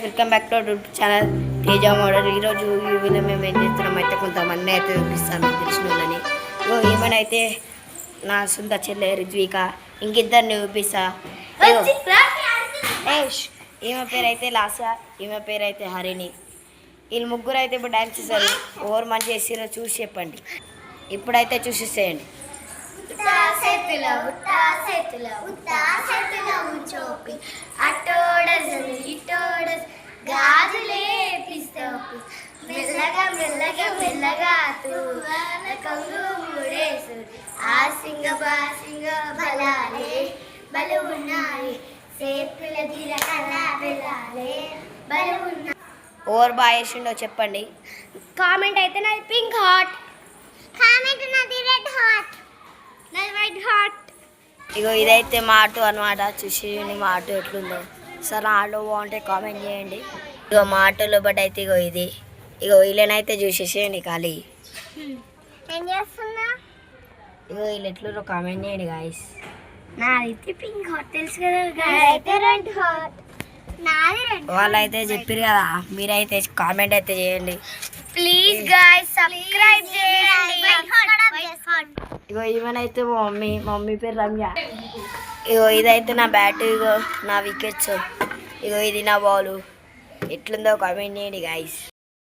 Welcome back to YouTube channel Teja model. ఈరోజు ఈ video మేము ఏం చేస్తున్నాం అయితే కొంతమంది అయితే చూపిస్తాను తెలిసిన వాళ్ళని. ఏమైనా అయితే నా సొంత చెల్లె రిజ్విక, ఇంకిద్దరిని చూపిస్తా. ఈమె పేరు అయితే లాసా, ఈమె పేరు అయితే హరిణి. వీళ్ళు ముగ్గురు అయితే ఇప్పుడు డ్యాన్స్ చేశారు. ఓవర్ మంచి చేసిరో చూసి చెప్పండి. ఇప్పుడైతే చూసిసేయండి. గాజులే మెల్లగా మెల్లగా మెల్లగా కంగుడేసు ఆసింగ బాసింగ బలాలే బలు ఉన్నాయి సేపుల గిరకల బెలాలే బలు ఉన్నాయి. ఓవర్ బాగా వేసిండో చెప్పండి. కామెంట్ అయితే నాది పింక్ హార్ట్, కామెంట్ నాది రెడ్ హార్ట్, నాది వైట్ హార్ట్. ఇగో ఇదైతే మా ఆటో అనమాట. చూసి మా ఆటో ఎట్లుందో. సార్ ఆటో బాగుంటే కామెంట్ చేయండి. ఇగో మా ఆటోలో బట్ అయితే ఇగో ఇది. ఇగో వీళ్ళనైతే చూసేసేయండి ఖాళీ. ఏం చేస్తున్నా? ఇగో వీళ్ళు ఎట్లుందో కామెంట్ చేయండి గాయస్. నాదైతే పింక్ హార్ట్ తెలుసు కదా, నాదైతే రెడ్ హార్ట్, నాది రెడ్. వాళ్ళైతే చెప్పారు కదా, మీరైతే కామెంట్ అయితే చేయండి ప్లీజ్ గాయ్స్ సబ్స్క్రైబ్ చేయండి. ఇగో ఈమెనైతే మా మమ్మీ పేరు రమ్య. ఇగో ఇదైతే నా బ్యాట్, ఇగో నా వికెట్స్, ఇగో ఇది నా బాల్. ఎట్లుందో కామెంట్ చేయండి గాయస్.